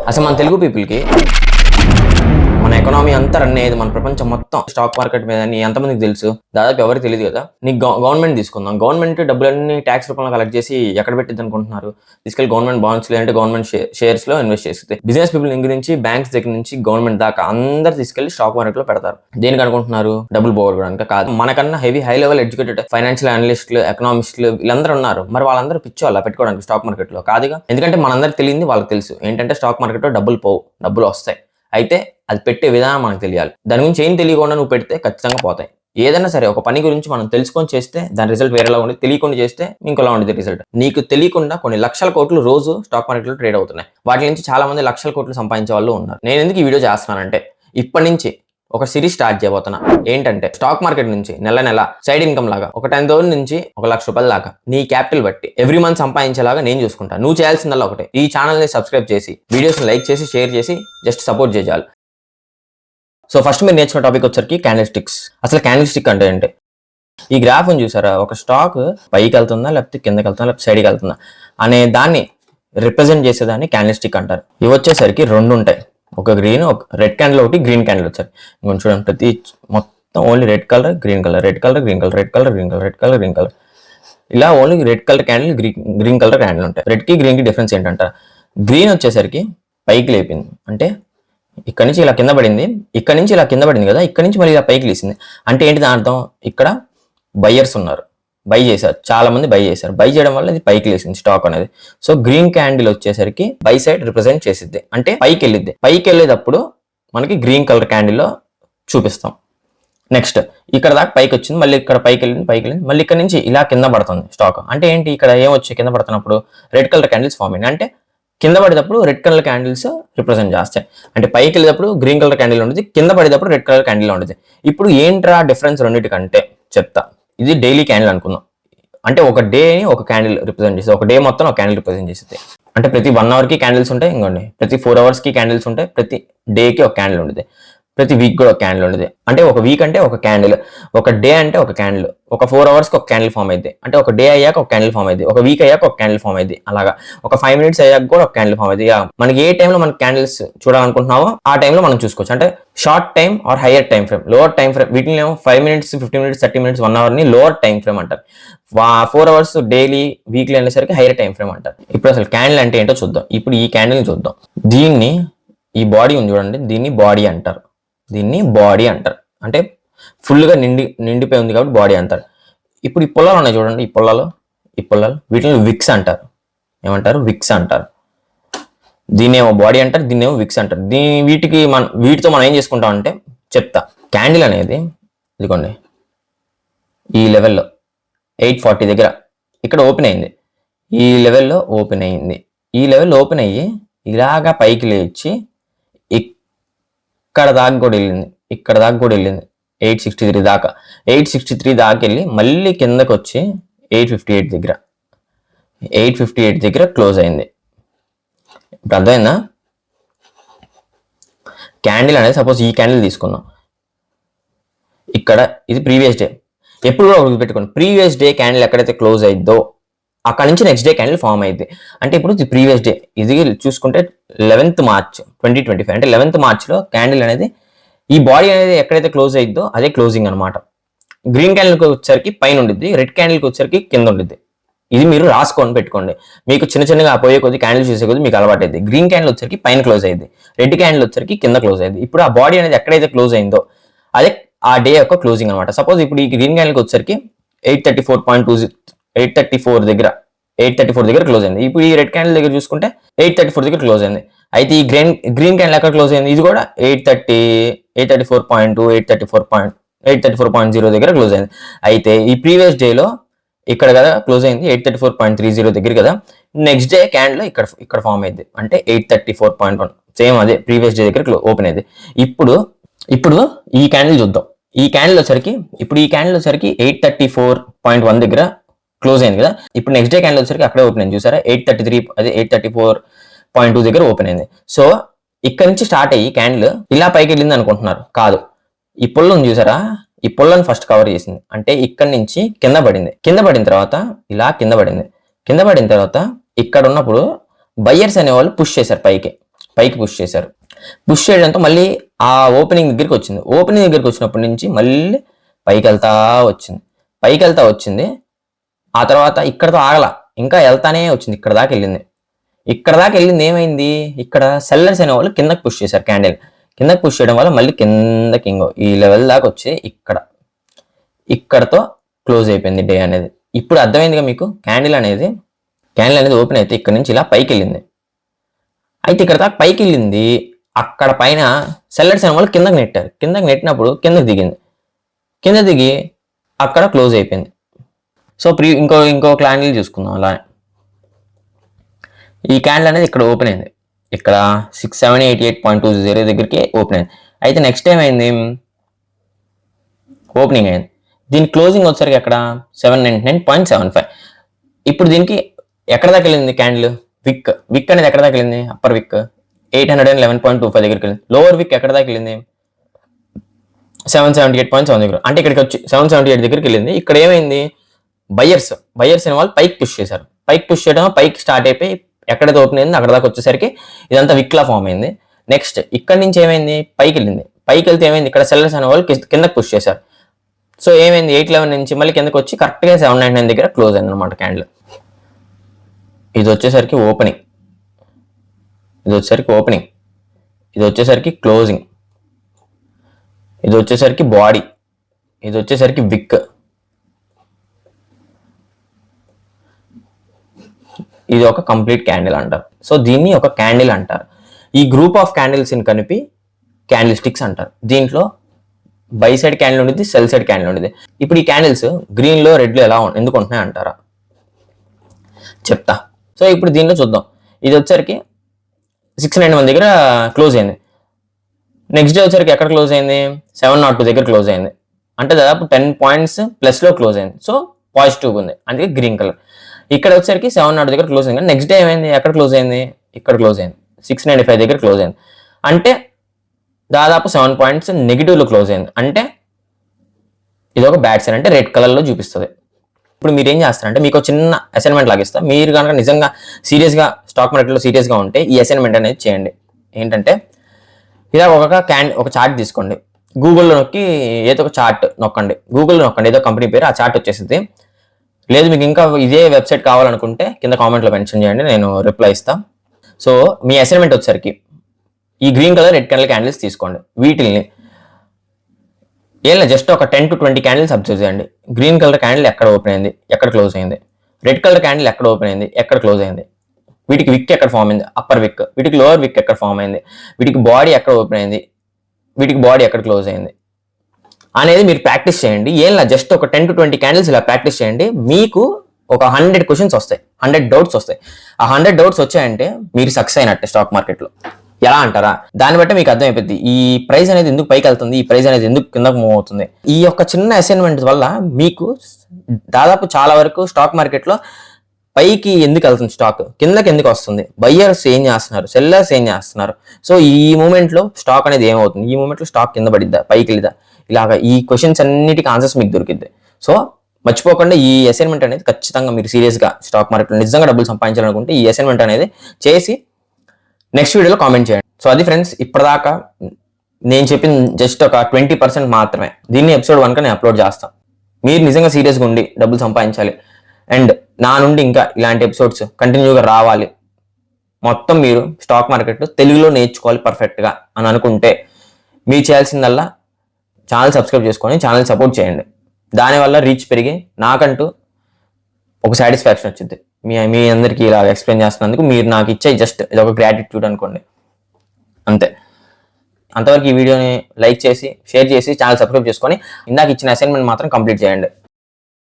అసలు మన తెలుగు పీపుల్కి మన ఎకనామీ అంతా రన్ అయ్యేది మన ప్రపంచం మొత్తం స్టాక్ మార్కెట్ మీద ఎంతమందికి తెలుసు? దాదాపు ఎవరికి తెలియదు కదా. నీకు గవర్నమెంట్ తీసుకుందాం. గవర్నమెంట్ డబ్బులన్నీ ట్యాక్స్ రూపంలో కలెక్ట్ చేసి ఎక్కడ పెట్టిద్ది అనుకుంటున్నారు? తీసుకెళ్ళి గవర్నమెంట్ బాండ్స్ లేదంటే గవర్నమెంట్ షేర్స్ లో ఇన్వెస్ట్ చేస్తుంది. బిజినెస్ పీపుల్ దగ్గర నుంచి బ్యాంక్స్ దగ్గర నుంచి గవర్నమెంట్ దాకా అందరు తీసుకెళ్లి స్టాక్ మార్కెట్ లో పెడతారు. దేనికి అనుకుంటున్నారు? డబ్బులు పోగొట్టుకోవడానికి కాదు. మనకన్నా హై లెవెల్ ఎడ్యుకేటెడ్ ఫైనాన్షియల్ అనలిస్టులు, ఎకనామిస్టులు వీళ్ళందరూ ఉన్నారు. మరి వాళ్ళందరూ పిచ్చోళ్ళ పెట్టుకోవడానికి స్టాక్ మార్కెట్ లో కాదుగా. ఎందుకంటే మనందరికి తెలియంది వాళ్ళకి తెలుసు ఏంటంటే స్టాక్ మార్కెట్ లో డబ్బులు పోవు, డబ్బులు వస్తాయి. అయితే అది పెట్టే విధానం మనకు తెలియాలి. దాని గురించి ఏం తెలియకుండా నువ్వు పెడితే ఖచ్చితంగా పోతాయి. ఏదైనా సరే ఒక పని గురించి మనం తెలుసుకొని చేస్తే దాని రిజల్ట్ వేరేలా ఉండేది, తెలియకుండా చేస్తే ఇంకోలా ఉండేది రిజల్ట్. నీకు తెలియకుండా కొన్ని లక్షల కోట్లు రోజు స్టాక్ మార్కెట్ లో ట్రేడ్ అవుతున్నాయి. వాటి నుంచి చాలా మంది లక్షల కోట్లు సంపాదించే వాళ్ళు ఉన్నారు. నేను ఎందుకు ఈ వీడియో చేస్తున్నానంటే ఇప్పటి నుంచి ఒక సిరీస్ స్టార్ట్ చేయబోతున్నా. ఏంటంటే స్టాక్ మార్కెట్ నుంచి నెల సైడ్ ఇన్కమ్ లాగా ఒక 10,000 నుంచి ₹1,00,000 దాకా నీ క్యాపిటల్ బట్టి ఎవ్రీ మంత్ సంపాదించేలాగా నేను చూసుకుంటా. నువ్వు చేయాల్సిందల్లా ఒకటే, ఈ ఛానల్ ని సబ్స్క్రైబ్ చేసి వీడియోస్ లైక్ చేసి షేర్ చేసి జస్ట్ సపోర్ట్ చేయాలి. సో ఫస్ట్ మీరు నేర్చుకున్న టాపిక్ వచ్చరికి క్యాండిల్ స్టిక్స్. అసలు క్యాండిల్ స్టిక్ అంటే ఏంటి? ఈ గ్రాఫ్ చూసారా? ఒక స్టాక్ పైకి వెళ్తుందా లేకపోతే కిందకి వెళ్తుందా లేకపోతే సైడ్కి వెళ్తుందా అనే దాన్ని రిప్రజెంట్ చేసేదాన్ని క్యాండిల్ స్టిక్ అంటారు. ఇవి వచ్చేసరికి రెండు ఉంటాయి, ఒక గ్రీన్, ఒక రెడ్ క్యాండిల్, ఒకటి గ్రీన్ క్యాండిల్ వచ్చాయి. ఇంకొంచెం చూడండి, ప్రతి మొత్తం only red colour green colour, red colour green colour, red colour green colour, red colour green colour, ఇలా only red colour candle, green colour candle ఉంటాయి. రెడ్ కి గ్రీన్ కి డిఫరెన్స్ ఏంటంట? గ్రీన్ వచ్చేసరికి పైకి లేపింది అంటే ఇక్కడ నుంచి ఇలా కింద పడింది, ఇక్కడ నుంచి ఇలా కింద పడింది కదా, ఇక్కడ నుంచి మళ్ళీ ఇలా పైకి లేసింది అంటే ఏంటి దాని అర్థం? ఇక్కడ బయ్యర్స్ ఉన్నారు, బై చేశారు, చాలా మంది బై చేశారు. బై చేయడం వల్ల ఇది పైకి లేసింది స్టాక్ అనేది. సో గ్రీన్ క్యాండిల్ వచ్చేసరికి బై సైడ్ రిప్రజెంట్ చేసిద్ది అంటే పైకి వెళ్ళిద్ది. పైకి వెళ్ళేటప్పుడు మనకి గ్రీన్ కలర్ క్యాండిల్ లో చూపిస్తాం. నెక్స్ట్ ఇక్కడ దాకా పైకి వచ్చింది, మళ్ళీ ఇక్కడ పైకి వెళ్ళింది, మళ్ళీ ఇక్కడ నుంచి ఇలా కింద పడుతుంది స్టాక్ అంటే ఏంటి? ఇక్కడ ఏమొచ్చి కింద పడుతున్నప్పుడు రెడ్ కలర్ క్యాండిల్స్ ఫామ్ అయింది అంటే కింద పడేటప్పుడు రెడ్ కలర్ క్యాండిల్స్ రిప్రజెంట్ చేస్తాయి. అంటే పైకి వెళ్ళేటప్పుడు గ్రీన్ కలర్ క్యాండిల్ ఉండేది, కింద పడేటప్పుడు రెడ్ కలర్ క్యాండిల్ ఉండేది. ఇప్పుడు ఏంట్రా డిఫరెన్స్ రెండింటికంటే చెప్తా. ఇది డైలీ క్యాండిల్ అనుకుందాం. అంటే ఒక డేని ఒక క్యాండిల్ రిప్రజెంట్ చేస్తుంది, ఒక డే మొత్తం ఒక క్యాండిల్ రిప్రజెంట్ చేస్తుంది. అంటే ప్రతి 1 hour కి క్యాండిల్స్ ఉంటాయి, ఇంకోండి ప్రతి 4 hours కి క్యాండిల్స్ ఉంటాయి, ప్రతి డేకి ఒక క్యాండిల్ ఉండేది, ప్రతి వీక్ కూడా ఒక క్యాండిల్ ఉండేది. అంటే ఒక వీక్ అంటే ఒక క్యాండిల్, ఒక డే అంటే ఒక క్యాండిల్, ఒక 4 hours కి ఒక క్యాండిల్ ఫామ్ అయింది. అంటే ఒక డే అయ్యాక ఒక క్యాండిల్ ఫామ్ అయింది, ఒక వీక్ అయ్యాక ఒక క్యాండిల్ ఫామ్ అయింది, అలాగా ఒక 5 minutes అయ్యాక కూడా ఒక క్యాండిల్ ఫామ్ అయింది. మనకి ఏ టైంలో మనకి క్యాండిల్స్ చూడాలనుకుంటున్నామో ఆ టైంలో మనం చూసుకోవచ్చు. అంటే short time or higher time frame, lower time frame, వీటిని 5 minutes, 15 minutes, 30 minutes, 1 hour ని లోవర్ టైం ఫ్రేమ్ అంటారు. 4 hours డైలీ, వీక్లీ అనేసరికి హైయర్ టైం ఫ్రేమ్ అంటారు. ఇప్పుడు అసలు క్యాండిల్ అంటే ఏంటో చూద్దాం. ఇప్పుడు ఈ క్యాండిల్ ని చూద్దాం. దీన్ని, ఈ బాడీ ఉంది చూడండి, దీన్ని బాడీ అంటారు. దీన్ని బాడీ అంటారు అంటే ఫుల్గా నిండిపోయి ఉంది కాబట్టి బాడీ అంటారు. ఇప్పుడు ఈ పొలాలు ఉన్నాయి చూడండి, ఈ పొలాలు వీటిని విక్స్ అంటారు. ఏమంటారు? విక్స్ అంటారు. దీన్నేమో బాడీ అంటారు, దీన్నేమో విక్స్ అంటారు. వీటితో మనం ఏం చేసుకుంటాం అంటే చెప్తా. క్యాండిల్ అనేది ఇదిగోండి ఈ లెవెల్లో 840 దగ్గర ఇక్కడ ఓపెన్ అయింది, ఈ లెవెల్లో ఓపెన్ అయ్యింది, ఈ లెవెల్లో ఓపెన్ అయ్యి ఇలాగా పైకి లేచి ఇక్కడ దాకా కూడా వెళ్ళింది, ఇక్కడ దాకా కూడా వెళ్ళింది 863 దాకా. 863 దాకా వెళ్ళి మళ్ళీ కిందకు వచ్చి 858 దగ్గర క్లోజ్ అయింది. ఇప్పుడు అర్థమైందా? క్యాండిల్ అనేది సపోజ్ ఈ క్యాండిల్ తీసుకుందాం. ఇక్కడ ఇది ప్రీవియస్ డే. ఎప్పుడు కూడా గుర్తుపెట్టుకోండి, ప్రీవియస్ డే క్యాండిల్ ఎక్కడైతే క్లోజ్ అయిద్దో అక్కడ నుంచి నెక్స్ట్ డే క్యాండిల్ ఫామ్ అయింది. అంటే ఇప్పుడు ప్రీవియస్ డే ఇది చూసుకుంటే 11th March 2025 అంటే 11th March లో క్యాండిల్ అనేది ఈ బాడీ అనేది ఎక్కడైతే క్లోజ్ అయిద్దో అదే క్లోజింగ్ అనమాట. గ్రీన్ క్యాండిల్కి వచ్చరికి పైన ఉండిద్ది, రెడ్ క్యాండిల్కి వచ్చరికి కింద ఉండిద్ది. ఇది మీరు రాసుకొని పెట్టుకోండి. మీకు చిన్నగా పోయే కొద్ది క్యాండిల్ చూసే కొద్ది మీకు అలవాటు అయింది. గ్రీన్ క్యాండిల్ వచ్చరికి పైన క్లోజ్ అయింది, రెడ్ క్యాండిల్ వచ్చరికి కింద క్లోజ్ అయింది. ఇప్పుడు ఆ బాడీ అనేది ఎక్కడైతే క్లోజ్ అయిందో అదే ఆ డే యొక్క క్లోజింగ్ అనమాట. సపోజ్ ఇప్పుడు ఈ గ్రీన్ క్యాండిల్కి వచ్చరికి 834 దగ్గర క్లోజ్ అయింది. ఇప్పుడు ఈ రెడ్ క్యాండిల్ దగ్గర చూసుకుంటే 834 దగ్గర క్లోజ్ అయింది. అయితే ఈ గ్రీన్ క్యాండిల్ ఎక్కడ క్లోజ్ అయింది? ఇది కూడా 834.0 దగ్గర క్లోజ్ అయింది. అయితే ఈ ప్రీవియస్ డేలో ఇక్కడ కదా క్లోజ్ అయింది 834.30 దగ్గర కదా. నెక్స్ట్ డే క్యాండిల్ ఇక్కడ ఫామ్ అయింది అంటే 834.1, సేమ్ అదే ప్రీవియస్ డే దగ్గర ఓపెన్ అయింది. ఇప్పుడు ఈ క్యాండిల్ చూద్దాం. ఈ క్యాండిల్ వచ్చరికి 834.1 దగ్గర క్లోజ్ అయింది కదా. ఇప్పుడు నెక్స్ట్ డే క్యాండిల్ వచ్చరికి అక్కడే ఓపెన్ అయింది చూసారా, 834.2 దగ్గర ఓపెన్ అయింది. సో ఇక్కడ నుంచి స్టార్ట్ అయ్యి క్యాండిల్ ఇలా పైకి వెళ్ళింది అనుకుంటున్నారు, కాదు. ఈ పుల్లను చూసారా, ఈ పుల్లను ఫస్ట్ కవర్ చేసింది అంటే ఇక్కడ నుంచి కింద పడింది. కింద పడిన తర్వాత ఇలా కింద పడింది. కింద పడిన తర్వాత ఇక్కడ ఉన్నప్పుడు బయ్యర్స్ అనేవాళ్ళు పుష్ చేశారు పైకి. పైకి పుష్ చేశారు. పుష్ చేయడంతో మళ్ళీ ఆ ఓపెనింగ్ దగ్గరికి వచ్చింది. ఓపెనింగ్ దగ్గరికి వచ్చినప్పటి నుంచి మళ్ళీ పైకి వెళ్తా వచ్చింది. ఆ తర్వాత ఇక్కడతో ఆగల, ఇంకా వెళ్తానే వచ్చింది. ఇక్కడ దాకా వెళ్ళింది. ఏమైంది, ఇక్కడ సెల్లర్స్ అనే వాళ్ళు కిందకి పుష్ చేశారు. క్యాండిల్ కిందకి పుష్ చేయడం వల్ల మళ్ళీ కిందకి ఈ లెవెల్ దాకా వచ్చి ఇక్కడతో క్లోజ్ అయిపోయింది డే అనేది. ఇప్పుడు అర్థమైందిగా మీకు, క్యాండిల్ అనేది ఓపెన్ అయితే ఇక్కడ నుంచి ఇలా పైకి వెళ్ళింది. అయితే ఇక్కడ దాకా పైకి వెళ్ళింది, అక్కడ పైన సెల్లర్స్ అనే వాళ్ళు కిందకి నెట్టినప్పుడు కిందకి దిగి అక్కడ క్లోజ్ అయిపోయింది. సో ఇంకో క్యాండిల్ చూసుకుందాం. అలా ఈ క్యాండిల్ అనేది ఇక్కడ ఓపెన్ అయింది, ఇక్కడ 6788.20 దగ్గరికి ఓపెన్ అయింది. అయితే నెక్స్ట్ ఏమైంది, ఓపెనింగ్ అయింది. దీని క్లోజింగ్ వచ్చేసరికి ఎక్కడ 799.75. ఇప్పుడు దీనికి ఎక్కడ దాకా వెళ్ళింది క్యాండిల్, విక్ అనేది ఎక్కడ దాకా వెళ్ళింది, అప్పర్ విక్ 811.25 దగ్గరికి వెళ్ళింది. లోవర్ విక్ ఎక్కడ దాకా వెళ్ళింది 778.7 దగ్గర, అంటే ఇక్కడికి వచ్చి 778 దగ్గరికి వెళ్ళింది. ఇక్కడ ఏమైంది, బయర్స్ అనే వాళ్ళు పైకి పుష్ చేశారు. పైకి స్టార్ట్ అయిపోయి ఎక్కడైతే ఓపెన్ అయింది అక్కడ దాకా వచ్చేసరికి ఇదంతా విక్లా ఫామ్ అయింది. నెక్స్ట్ ఇక్కడ నుంచి ఏమైంది, పైకి వెళ్తే ఏమైంది, ఇక్కడ సెల్లర్స్ అనే వాళ్ళు కిందకి పుష్ చేశారు. సో ఏమైంది, 811 నుంచి మళ్ళీ కిందకి వచ్చి కరెక్ట్గా 799 దగ్గర క్లోజ్ అయింది అనమాట క్యాండిల్. ఇది వచ్చేసరికి ఓపెనింగ్, ఇది వచ్చేసరికి క్లోజింగ్, ఇది వచ్చేసరికి బాడీ, ఇది వచ్చేసరికి విక్, ఇది ఒక కంప్లీట్ క్యాండిల్ అంటారు. సో దీన్ని ఒక క్యాండిల్ అంటారు. ఈ గ్రూప్ ఆఫ్ క్యాండిల్స్ ని కలిపి క్యాండిల్ స్టిక్స్ అంటారు. దీంట్లో బై సైడ్ క్యాండిల్ ఉండేది, సెల్ సైడ్ క్యాండిల్ ఉండేది. ఇప్పుడు ఈ క్యాండిల్స్ గ్రీన్ లో రెడ్ లో ఎందుకు ఉంటున్నాయి అంటారా, చెప్తా. సో ఇప్పుడు దీనిలో చూద్దాం. ఇది వచ్చరికి 691 దగ్గర క్లోజ్ అయింది. నెక్స్ట్ డే వచ్చరికి ఎక్కడ క్లోజ్ అయింది, 702 దగ్గర క్లోజ్ అయింది. అంటే దాదాపు 10 పాయింట్స్ ప్లస్ లో క్లోజ్ అయింది. సో పాజిటివ్ ఉంది, అందుకే గ్రీన్ కలర్. ఇక్కడ వచ్చరికి 702 దగ్గర క్లోజ్ అయింది. నెక్స్ట్ డే ఏమైంది, ఎక్కడ క్లోజ్ అయింది, ఇక్కడ క్లోజ్ అయింది, 695 దగ్గర క్లోజ్ అయింది. అంటే దాదాపు 7 పాయింట్స్ నెగిటివ్ లో క్లోజ్ అయింది. అంటే ఇది ఒక బ్యాడ్ సైన్, అంటే రెడ్ కలర్ లో చూపిస్తుంది. ఇప్పుడు మీరు ఏం చేస్తారంటే, మీకు చిన్న అసైన్మెంట్ లాగిస్తా. మీరు కనుక నిజంగా సీరియస్గా స్టాక్ మార్కెట్లో సీరియస్గా ఉంటే ఈ అసైన్మెంట్ అనేది చేయండి. ఏంటంటే ఇలా ఒక చార్ట్ తీసుకోండి, గూగుల్లో నొక్కి ఏదో ఒక చార్ట్ నొక్కండి, ఏదో కంపెనీ పేరు, ఆ చార్ట్ వచ్చేసింది. లేదు మీకు ఇంకా ఇదే వెబ్సైట్ కావాలనుకుంటే కింద కామెంట్లో మెన్షన్ చేయండి, నేను రిప్లై ఇస్తాను. సో మీ అసైన్మెంట్ వచ్చేసరికి ఈ green colour red colour candles తీసుకోండి. వీటిల్ని జస్ట్ ఒక 10 to 20 క్యాండిల్స్ అబ్జర్వ్ చేయండి. గ్రీన్ కలర్ క్యాండిల్ ఎక్కడ ఓపెన్ అయింది, ఎక్కడ క్లోజ్ అయింది, రెడ్ కలర్ క్యాండిల్ ఎక్కడ ఓపెన్ అయింది, ఎక్కడ క్లోజ్ అయింది, వీటికి విక్ ఎక్కడ ఫామ్ అయింది, అప్పర్ విక్, వీటికి లోవర్ విక్ ఎక్కడ ఫామ్ అయింది, వీటికి బాడీ ఎక్కడ ఓపెన్ అయింది, వీటికి బాడీ ఎక్కడ క్లోజ్ అయింది అనేది మీరు ప్రాక్టీస్ చేయండి. జస్ట్ ఒక 10 to 20 క్యాండిల్స్ ఇలా ప్రాక్టీస్ చేయండి. మీకు ఒక 100 క్వశ్చన్స్ వస్తాయి, 100 డౌట్స్ వస్తాయి. ఆ 100 డౌట్స్ వచ్చాయంటే మీరు సక్సెస్ అయినట్టే స్టాక్ మార్కెట్లో. ఎలా అంటారా, దాన్ని బట్టి మీకు అర్థమైపోద్ది ఈ ప్రైస్ అనేది ఎందుకు పైకి వెళ్తుంది, ఈ ప్రైస్ అనేది ఎందుకు కిందకు మూవ్ అవుతుంది. ఈ యొక్క చిన్న అసైన్మెంట్ వల్ల మీకు దాదాపు చాలా వరకు స్టాక్ మార్కెట్లో పైకి ఎందుకు వెళ్తుంది, స్టాక్ కిందకి ఎందుకు వస్తుంది, బయ్యర్స్ ఏం చేస్తున్నారు, సెల్లర్స్ ఏం చేస్తున్నారు, సో ఈ మూమెంట్లో స్టాక్ అనేది ఏమవుతుంది, ఈ మూమెంట్లో స్టాక్ కింద పడిద్దా పైకి వెళ్ళిద్దా, ఇలాగా ఈ క్వశ్చన్స్ అన్నిటికీ ఆన్సర్స్ మీకు దొరికిద్ది. సో మర్చిపోకుండా ఈ అసైన్మెంట్ అనేది ఖచ్చితంగా మీరు సీరియస్గా స్టాక్ మార్కెట్లో నిజంగా డబ్బులు సంపాదించాలనుకుంటే ఈ అసైన్మెంట్ అనేది చేసి నెక్స్ట్ వీడియోలో కామెంట్ చేయండి. సో అది ఫ్రెండ్స్, ఇప్పటిదాకా నేను చెప్పిన జస్ట్ ఒక 20% మాత్రమే. దీన్ని ఎపిసోడ్ 1 నేను అప్లోడ్ చేస్తాను. మీరు నిజంగా సీరియస్గా ఉండి డబ్బులు సంపాదించాలి అండ్ నా నుండి ఇంకా ఇలాంటి ఎపిసోడ్స్ కంటిన్యూగా రావాలి, మొత్తం మీరు స్టాక్ మార్కెట్లో తెలుగులో నేర్చుకోవాలి పర్ఫెక్ట్గా అని అనుకుంటే మీరు చేయాల్సిందల్లా ఛానల్ సబ్స్క్రైబ్ చేసుకొని ఛానల్ సపోర్ట్ చేయండి. దానివల్ల రీచ్ పెరిగి నాకంటూ ఒక సాటిస్ఫాక్షన్ వచ్చింది. మీ అందరికీ ఇలా ఎక్స్ప్లెయిన్ చేస్తున్నందుకు మీరు నాకు ఇచ్చే జస్ట్ ఇది ఒక గ్రాటిట్యూడ్ అనుకోండి, అంతే. అంతవరకు ఈ వీడియోని లైక్ చేసి షేర్ చేసి ఛానల్ సబ్స్క్రైబ్ చేసుకొని ఇందాక ఇచ్చిన అసైన్మెంట్ మాత్రం కంప్లీట్ చేయండి.